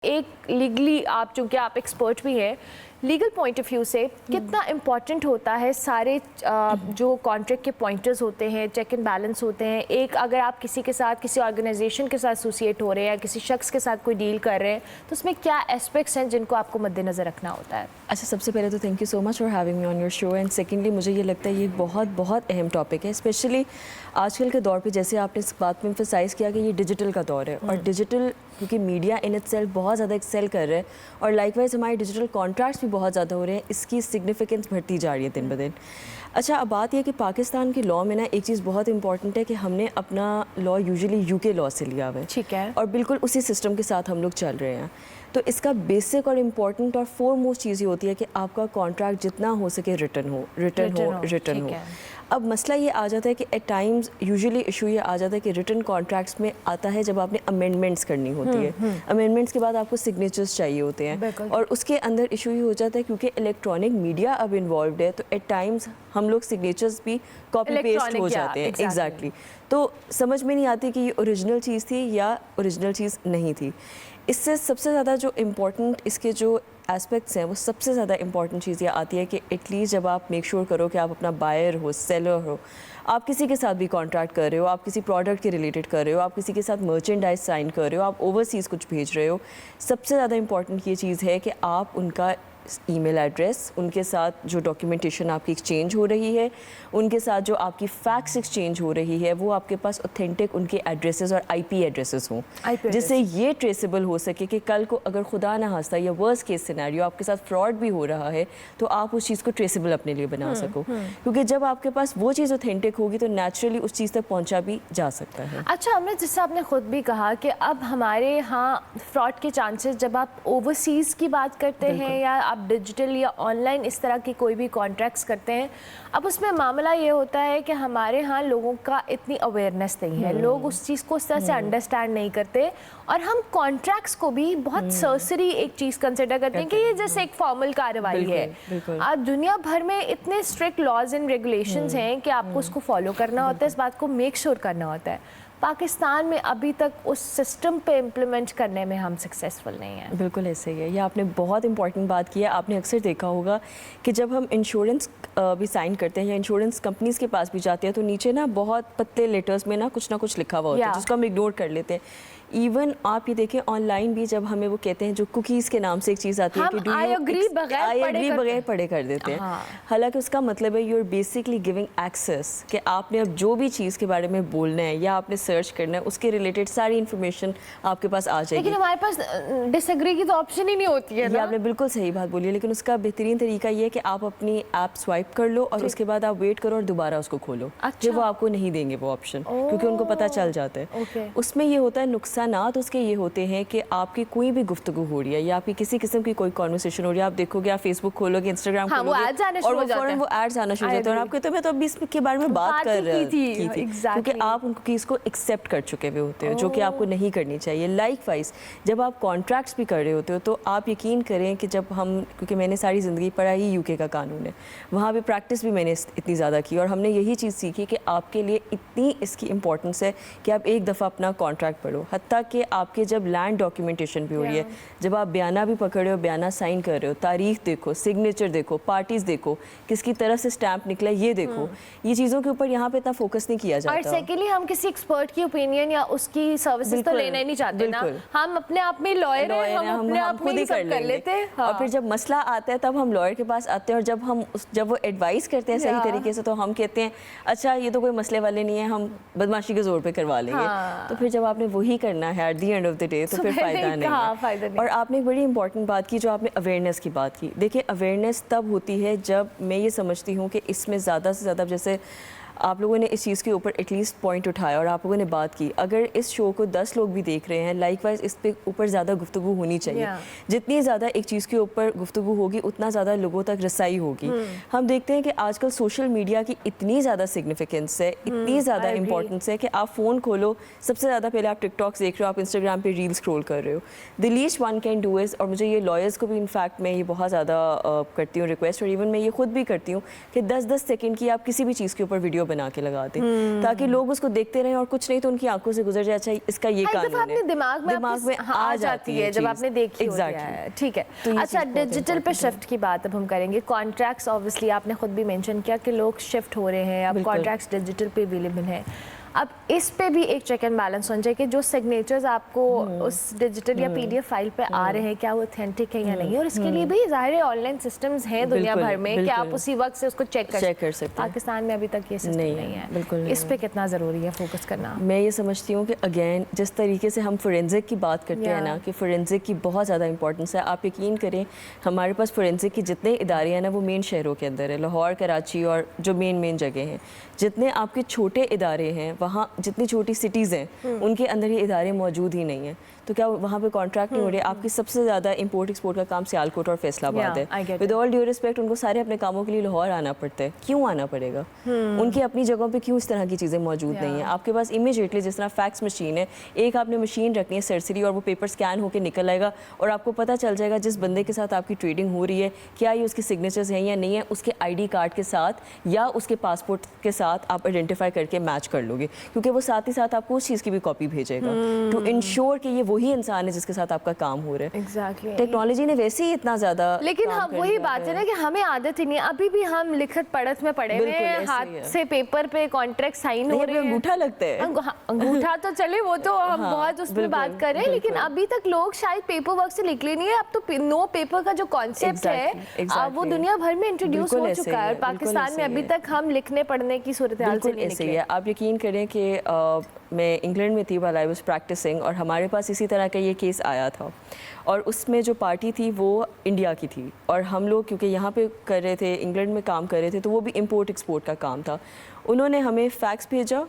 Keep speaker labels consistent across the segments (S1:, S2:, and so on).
S1: ایک لیگلی آپ چونکہ آپ ایکسپرٹ بھی ہیں لیگل پوائنٹ آف ویو سے کتنا امپورٹنٹ ہوتا ہے سارے جو کانٹریکٹ کے پوائنٹرز ہوتے ہیں چیک اینڈ بیلنس ہوتے ہیں. ایک اگر آپ کسی کے ساتھ کسی آرگنائزیشن کے ساتھ ایسوسیٹ ہو رہے ہیں یا کسی شخص کے ساتھ کوئی ڈیل کر رہے ہیں تو اس میں کیا اسپیکٹس ہیں جن کو آپ کو مد نظر رکھنا ہوتا ہے؟
S2: اچھا، سب سے پہلے تو thank you so much for having me on your show, and secondly مجھے یہ لگتا ہے یہ بہت اہم ٹاپک ہے، اسپیشلی آج کل کے دور پہ. جیسے آپ نے اس بات میں امفسائز کیا کہ یہ ڈیجیٹل کا دور ہے اور ڈیجیٹل کیونکہ میڈیا ان اٹ سیلف بہت زیادہ ایکسیل کر رہے ہیں اور لائک وائز ہمارے ڈیجیٹل کانٹریکٹس بھی بہت زیادہ ہو رہے ہیں، اس کی سگنیفیکنس بڑھتی جا رہی ہے دن بدن. اچھا، اب بات یہ کہ پاکستان کے لاء میں نا ایک چیز بہت امپورٹنٹ ہے کہ ہم نے اپنا لاء یوزلی یو کے لاء سے لیا ہوا ہے،
S1: ٹھیک ہے،
S2: اور بالکل اسی سسٹم کے ساتھ ہم لوگ چل رہے ہیں. تو اس کا بیسک اور امپورٹنٹ اور فور موسٹ چیز یہ ہوتی ہے کہ آپ کا کانٹریکٹ جتنا ہو سکے ریٹرن ہو. اب مسئلہ یہ آ جاتا ہے کہ ایٹ ٹائمز یوزلی ایشو یہ آ جاتا ہے کہ ریٹرن کانٹریکٹس میں آتا ہے جب آپ نے امینڈمنٹس کرنی ہوتی ہے. امینڈمنٹس کے بعد آپ کو سگنیچرز چاہیے ہوتے ہیں اور اس کے اندر ایشو یہ ہو جاتا ہے کیونکہ الیکٹرانک میڈیا اب انوالوڈ ہے تو ایٹ ٹائمز ہم لوگ سگنیچرز بھی کاپی پیسٹ ہو جاتے ہیں. ایگزیکٹلی. تو سمجھ میں نہیں آتی کہ یہ اوریجنل چیز تھی یا اوریجنل چیز نہیں تھی. اس سے سب سے زیادہ جو امپورٹنٹ اس کے جو اسپیکٹس ہیں وہ سب سے زیادہ امپورٹنٹ چیز یہ آتی ہے کہ ایٹ لیسٹ جب آپ میک شیور کرو کہ آپ اپنا بائر ہو، سیلر ہو، آپ کسی کے ساتھ بھی کانٹریکٹ کر رہے ہو، آپ کسی پروڈکٹ کے ریلیٹڈ کر رہے ہو، آپ کسی کے ساتھ مرچنڈائز سائن کر رہے ہو، آپ اوورسیز کچھ بھیج رہے ہو، سب سے زیادہ امپورٹنٹ یہ چیز ہے کہ آپ ان کا ای میل ایڈریس، ان کے ساتھ جو ڈاکیومنٹیشن آپ کی ایکسچینج ہو رہی ہے، ان کے ساتھ جو آپ کی فیکس ایکسچینج ہو رہی ہے، وہ آپ کے پاس اوتھینٹک ان کے ایڈریسز اور آئی پی ایڈریسز ہوں، جس سے یہ ٹریسیبل ہو سکے کہ کل کو اگر خدا نہ خواستہ یا ورسٹ کیس سینیریو آپ کے ساتھ فراڈ بھی ہو رہا ہے تو آپ اس چیز کو ٹریسیبل اپنے لیے بنا سکو. کیونکہ جب آپ کے پاس وہ چیز اوتھینٹک ہوگی تو نیچرلی اس چیز تک پہنچا بھی جا سکتا ہے.
S1: اچھا امرت، جس سے آپ نے خود بھی کہا کہ اب ہمارے ہاں فراڈ کے چانسز جب آپ اوورسیز کی بات کرتے ہیں یا آپ ڈیجیٹل یا آن لائن اس طرح کی کوئی بھی کانٹریکٹس کرتے ہیں، اب اس میں معاملہ یہ ہوتا ہے کہ ہمارے ہاں لوگوں کا اتنی اویئرنیس نہیں ہے، لوگ اس چیز کو اس طرح سے انڈرسٹینڈ نہیں کرتے اور ہم کانٹریکٹس کو بھی بہت سرسری ایک چیز کنسیڈر کرتے ہیں کہ یہ جیسے ایک فارمل کارروائی ہے. آج دنیا بھر میں اتنے اسٹرکٹ لاز اینڈ ریگولیشنز ہیں کہ آپ کو اس کو فالو کرنا ہوتا ہے، اس بات کو میک شیور کرنا ہوتا ہے. پاکستان میں ابھی تک اس سسٹم پہ امپلیمنٹ کرنے میں ہم سکسیزفل نہیں ہیں.
S2: بالکل ایسے ہی ہے. یہ آپ نے بہت امپورٹنٹ بات کی ہے. آپ نے اکثر دیکھا ہوگا کہ جب ہم انشورنس بھی سائن کرتے ہیں یا انشورنس کمپنیز کے پاس بھی جاتے ہیں تو نیچے نا بہت پتلے لیٹرز میں نا کچھ لکھا ہوا ہوتا ہے جس کو ہم اگنور کر لیتے ہیں. ایون آپ یہ دیکھیں آن لائن بھی جب ہمیں وہ کہتے ہیں جو کوکیز کے نام سے ایک چیز آتی ہے کہ آئی ایگری بغیر پڑھے کر دیتے ہیں. حالانکہ اس کا مطلب ہے you are basically giving access کہ آپ نے اب جو بھی چیز کے بارے میں بولنا ہے یا آپ نے سرچ کرنا ہے اس کے ریلیٹڈ ساری انفارمیشن آپ کے پاس آ جائے گی.
S1: لیکن ہمارے پاس ڈس ایگری کی تو آپشن ہی نہیں ہوتی ہے.
S2: یہ آپ نے بالکل صحیح بات بولی ہے. لیکن اس کا بہترین طریقہ یہ ہے کہ آپ اپنی ایپ سوائپ کر لو اور اس کے بعد آپ ویٹ کرو اور دوبارہ اس کو کھولو. جو وہ آپ کو نہیں دیں گے وہ آپشن، کیونکہ ان کو پتہ چل جاتا ہے. اس میں یہ ہوتا ہے نقصانات اس کے یہ ہوتے ہیں کہ آپ کی کوئی بھی گفتگو ہو رہی ہے یا آپ کی کسی قسم کی کوئی کانورسیشن ہو رہی ہے، آپ دیکھو گے، آپ فیس بک کھولو گے، انسٹاگرام کھولو گے اور وہ فوراً وہ ایڈز آنا شروع ہو جاتے ہیں اور آپ کہتے ہیں میں تو ابھی اس کے بارے میں بات کر رہی تھی کیونکہ آپ ان کوکیز کو ایکسیپٹ کر چکے ہوئے ہوتے ہو جو کہ آپ کو نہیں کرنی چاہیے. لائک وائز جب آپ کانٹریکٹس بھی کر رہے ہوتے ہو تو آپ یقین کریں کہ جب ہم، کیونکہ میں نے ساری زندگی پڑھا ہی یو کے کا قانون ہے، وہاں پہ پریکٹس بھی میں نے اتنی زیادہ کی اور ہم نے یہی چیز سیکھی کہ آپ کے لیے اتنی اس کی امپورٹنس ہے کہ آپ ایک دفعہ اپنا کانٹریکٹ پڑھو. حتیٰ کہ آپ کے جب لینڈ ڈاکیومنٹیشن بھی ہو رہی ہے، جب آپ بیانہ بھی پکڑ رہے ہو، بیانہ سائن کر رہے ہو، تاریخ دیکھو، سگنیچر دیکھو، پارٹیز دیکھو، کس کی طرف سے اسٹیمپ نکلا یہ دیکھو. یہ چیزوں کے اوپر یہاں پہ اتنا فوکس نہیں کیا جاتا.
S1: اور سیکنڈلی ہم کسی ایکسپرٹ کی اوپینین یا اس کی سروسز تو لینا ہی نہیں چاہتے نا. ہم اپنے آپ میں لائر ہیں، ہم اپنے آپ میں ہی سب کر لیتے ہیں.
S2: اور پھر جب مسئلہ آتا ہے تب ہم لائر کے پاس آتے ہیں اور جب وہ ایڈوائز کرتے ہیں صحیح طریقے سے تو ہم کہتے ہیں اچھا یہ تو کوئی مسئلے والے نہیں ہیں، ہم بدماشی کے زور پہ کروا لیں گے. تو پھر جب آپ نے وہی کرنا ہے at the end of the day تو پھر فائدہ نہیں ہے. اور آپ نے ایک بڑی امپورٹنٹ بات کی جو آپ نے اویئرنیس کی بات کی. دیکھیں اویئرنیس تب ہوتی ہے جب میں یہ سمجھتی ہوں کہ اس میں زیادہ سے زیادہ، جیسے آپ لوگوں نے اس چیز کے اوپر ایٹ لیسٹ پوائنٹ اٹھایا اور آپ لوگوں نے بات کی، اگر اس شو کو 10 لوگ بھی دیکھ رہے ہیں لائک وائز اس پہ اوپر زیادہ گفتگو ہونی چاہیے. جتنی زیادہ ایک چیز کے اوپر گفتگو ہوگی اتنا زیادہ لوگوں تک رسائی ہوگی. ہم دیکھتے ہیں کہ آج کل سوشل میڈیا کی اتنی زیادہ سگنیفیکنس ہے، اتنی زیادہ امپورٹنس ہے کہ آپ فون کھولو، سب سے زیادہ پہلے آپ ٹک ٹاکس دیکھ رہے ہو، آپ انسٹاگرام پہ ریل اسکرول کر رہے ہو. The least one can do is, اور مجھے یہ لائرس کو بھی انفیکٹ میں یہ بہت زیادہ کرتی ہوں ریکویسٹ، اور ایون میں یہ خود بھی کرتی ہوں کہ 10 سیکنڈ کی آپ کسی بھی چیز کے اوپر ویڈیو بنا کے لگا دیں تاکہ لوگ اس کو دیکھتے رہیں اور کچھ نہیں تو ان کی آنکھوں سے گزر جائے اچھا اس کا یہ قانون ہے,
S1: دماغ میں آ جاتی ہے جب آپ نے دیکھی ہوتی ہے. ٹھیک ہے, اچھا ڈیجیٹل پہ شفٹ کی بات اب ہم کریں گے. کانٹریکٹس اوبویسلی آپ نے خود بھی مینشن کیا کہ لوگ شفٹ ہو رہے ہیں, اب کانٹریکٹس ڈیجیٹل پہ اویلیبل ہیں. اب اس پہ بھی ایک چیک اینڈ بیلنس ہونا چاہیے کہ جو سگنیچرز آپ کو اس ڈیجیٹل یا پی ڈی ایف فائل پہ آ رہے ہیں کیا وہ اوتھینٹک ہے یا نہیں, اور اس کے لیے بھی ظاہر ہے آن لائن سسٹمز ہیں دنیا بھر میں کہ آپ اسی وقت سے اس کو چیک کر سکتے ہیں. پاکستان میں ابھی تک یہ سسٹم نہیں ہے. اس پہ کتنا ضروری ہے فوکس کرنا؟
S2: میں یہ سمجھتی ہوں کہ اگین جس طریقے سے ہم فورینزک کی بات کرتے ہیں نا کہ فورینزک کی بہت زیادہ امپورٹنس ہے. آپ یقین کریں ہمارے پاس فورینزک کی جتنے ادارے ہیں نا وہ مین شہروں کے اندر ہے, لاہور, کراچی اور جو مین جگہ ہیں. جتنے آپ کے چھوٹے ادارے ہیں وہاں جتنی چھوٹی سٹیز ہیں ان کے اندر یہ ادارے موجود ہی نہیں ہیں. تو کیا وہاں پہ کانٹریکٹ نہیں ہو رہے؟ آپ کی سب سے زیادہ امپورٹ ایکسپورٹ کا کام سیالکوٹ اور فیصل آباد ہے. ود آل ڈیو ریسپیکٹ ان کو سارے اپنے کاموں کے لیے لاہور آنا پڑتا ہے. کیوں آنا پڑے گا؟ ان کی اپنی جگہوں پہ کیوں اس طرح کی چیزیں موجود نہیں ہیں؟ آپ کے پاس امیجیٹلی جس طرح فیکس مشین ہے, ایک آپ نے مشین رکھنی ہے سرسری اور وہ پیپر اسکین ہو کے نکل آئے گا اور آپ کو پتہ چل جائے گا جس بندے کے ساتھ آپ کی ٹریڈنگ ہو رہی ہے کیا یہ اس کی سگنیچرز ہیں یا نہیں ہے, اس کے آئی ڈی کارڈ کے ساتھ یا اس کے پاسپورٹ کے ساتھ آپ آئیڈینٹیفائی کر کے میچ کر لو گے, کیونکہ وہ ساتھ ہی ساتھ آپ کو اس چیز کی بھی کاپی بھیجے گا ٹو انشور کہ یہ وہی انسان ہے جس کے ساتھ آپ کا کام ہو رہا ہے.
S1: ایگزیکٹلی.
S2: ٹیکنالوجی نے ویسے ہی اتنا زیادہ,
S1: لیکن ہاں وہی بات ہے نا کہ ہمیں عادت ہی نہیں ہے. ابھی بھی ہم لکھت پڑھت میں پڑھے ہوئے ہیں, ہاتھ سے پیپر پہ کانٹریکٹ سائن ہو رہے ہیں.
S2: انگوٹھا لگتا ہے,
S1: انگوٹھا تو چلے وہ تو ہم بہت اس میں بات کر رہے ہیں, لیکن ابھی تک لوگ شاید پیپر ورک سے نکلے نہیں ہے. اب تو نو پیپر کا جو کانسیپٹ ہے وہ دنیا بھر میں انٹروڈیوس ہو چکا ہے اور پاکستان میں ابھی تک ہم لکھنے پڑھنے کی صورتحال سے نہیں نکلے.
S2: آپ یقین کریں کہ میں انگلینڈ میں تھی while I was practicing اور ہمارے پاس اسی طرح کا یہ کیس آیا تھا اور اس میں جو پارٹی تھی وہ انڈیا کی تھی اور ہم لوگ کیونکہ یہاں پہ کر رہے تھے, انگلینڈ میں کام کر رہے تھے, تو وہ بھی امپورٹ ایکسپورٹ کا کام تھا. انہوں نے ہمیں فیکس بھیجا,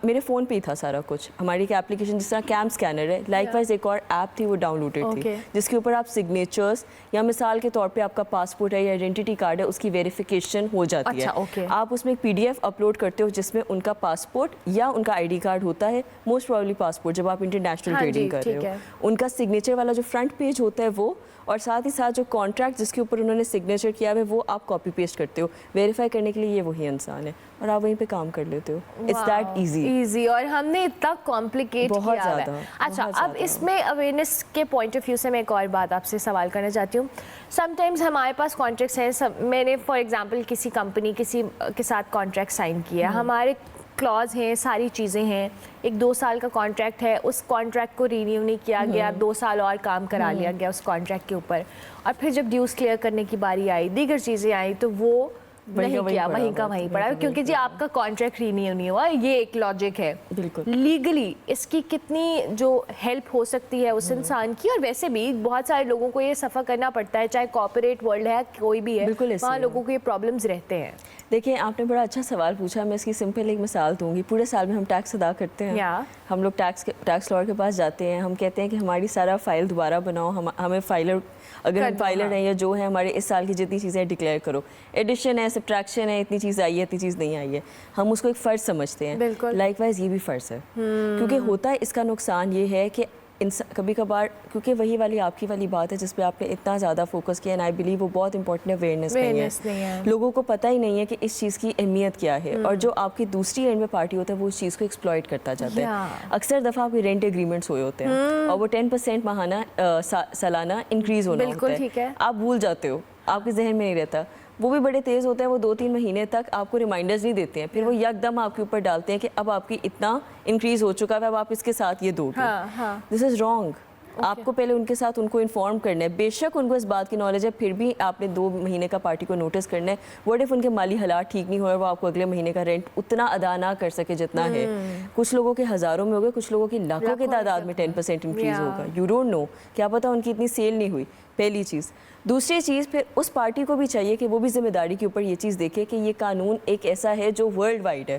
S2: میرے فون پہ ہی تھا سارا کچھ. ہماری ایک اپلیکیشن جس طرح کیم اسکینر ہے, لائک وائز ایک اور ایپ تھی وہ ڈاؤن لوڈیڈ تھی جس کے اوپر آپ سگنیچرس یا مثال کے طور پہ آپ کا پاسپورٹ ہے یا آئیڈینٹی کارڈ ہے اس کی ویریفیکیشن ہو جاتی ہے. آپ اس میں ایک PDF اپلوڈ کرتے ہو جس میں ان کا پاسپورٹ یا ان کا ID کارڈ ہوتا ہے, موسٹ پروبیبلی پاسپورٹ جب آپ انٹرنیشنل ٹریڈنگ کر رہے ہو, ان کا سگنیچر والا جو فرنٹ پیج ہوتا ہے وہ, اور ساتھ ہی ساتھ جو کانٹریکٹ جس کے اوپر انہوں نے سگنیچر کیا ہے وہ آپ کاپی پیسٹ کرتے ہو ویریفائی کرنے کے لیے یہ وہی انسان ہے اور آپ وہیں پہ کام کر لیتے ہو. اٹس دیٹ ایزی
S1: اور ہم نے اتنا کمپلیکیٹ کیا ہے. اچھا اب اس میں اویئرنیس کے پوائنٹ آف ویو سے میں ایک اور بات آپ سے سوال کرنا چاہتی ہوں. سم ٹائمز ہمارے پاس کانٹریکٹس ہیں, میں نے فار ایگزامپل کسی کمپنی کسی کے ساتھ کانٹریکٹ سائن کیا, ہمارے کلوز ہیں, ساری چیزیں ہیں, ایک 2 سال کا کانٹریکٹ ہے, اس کانٹریکٹ کو رینیو نہیں کیا گیا, 2 سال اور کام کرا لیا گیا اس کانٹریکٹ کے اوپر, اور پھر جب ڈیوز کلیئر کرنے کی باری آئی, دیگر چیزیں آئیں, تو وہ نہیں کیا, وہیں کا وہیں پڑا, کیونکہ جی آپ کا کانٹریکٹ رینیو نہیں ہوا. یہ ایک لاجک ہے. لیگلی اس کی کتنی جو ہیلپ ہو سکتی ہے اس انسان کی, اور ویسے بھی بہت سارے لوگوں کو یہ سفر کرنا پڑتا ہے, چاہے کارپوریٹ ورلڈ ہے کوئی بھی ہے, وہاں لوگوں کو یہ پرابلمز رہتے ہیں.
S2: دیکھیں آپ نے بڑا اچھا سوال پوچھا, میں اس کی سمپل ایک مثال دوں گی. پورے سال میں ہم ٹیکس ادا کرتے ہیں, ہم لوگ ٹیکس لائر کے پاس جاتے ہیں, ہم کہتے ہیں کہ ہماری سارا فائل دوبارہ بناؤ, ہمیں فائلر اگر ہم فائلر ہیں یا جو ہے ہمارے اس سال کی جتنی چیزیں ڈکلیئر کرو, ایڈیشن ہے, سبٹریکشن ہے, اتنی چیز آئی ہے, اتنی چیز نہیں آئی ہے, ہم اس کو ایک فرض سمجھتے ہیں. لائک وائز یہ بھی فرض ہے, کیونکہ ہوتا ہے اس کا نقصان یہ ہے کہ کبھی کبھار, کیونکہ وہی والی آپ کی والی بات ہے جس پہ آپ نے اتنا زیادہ فوکس کیا, اینڈ آئی بلیو وہ بہت امپورٹنٹ اویئرنیس نہیں ہے. لوگوں کو پتہ ہی نہیں ہے کہ اس چیز کی اہمیت کیا ہے, اور جو آپ کی دوسری اینڈ میں پارٹی ہوتا ہے وہ اس چیز کو ایکسپلائٹ کرتا جاتا ہے. اکثر دفعہ آپ کے رینٹ ایگریمنٹس ہوئے ہوتے ہیں اور وہ 10% ماہانہ سالانہ انکریز ہونا ہوتا ہے, آپ بھول جاتے ہو, آپ کے ذہن میں نہیں رہتا. وہ بھی بڑے تیز ہوتے ہیں, وہ 2-3 مہینے تک آپ کو ریمائنڈرز نہیں دیتے ہیں, پھر وہ یک دم آپ کے اوپر ڈالتے ہیں کہ اب آپ کی اتنا انکریز ہو چکا ہے, اب آپ اس کے ساتھ یہ دو گے. دس از رانگ. آپ کو پہلے ان کے ساتھ ان کو انفارم کرنا ہے. بے شک ان کو اس بات کی نالج ہے, پھر بھی آپ نے 2 مہینے کا پارٹی کو نوٹس کرنا ہے. واٹ اف ان کے مالی حالات ٹھیک نہیں ہوئے, وہ آپ کو اگلے مہینے کا رینٹ اتنا ادا نہ کر سکے جتنا ہے. کچھ لوگوں کے ہزاروں میں ہوگا, کچھ لوگوں کی لاکھوں کی تعداد میں 10% انکریز ہوگا. یو ڈونٹ نو, کیا پتہ ان کی اتنی سیل نہیں ہوئی, پہلی چیز. دوسری چیز, پھر اس پارٹی کو بھی چاہیے کہ وہ بھی ذمہ داری کے اوپر یہ چیز دیکھے کہ یہ قانون ایک ایسا ہے جو ورلڈ وائڈ ہے.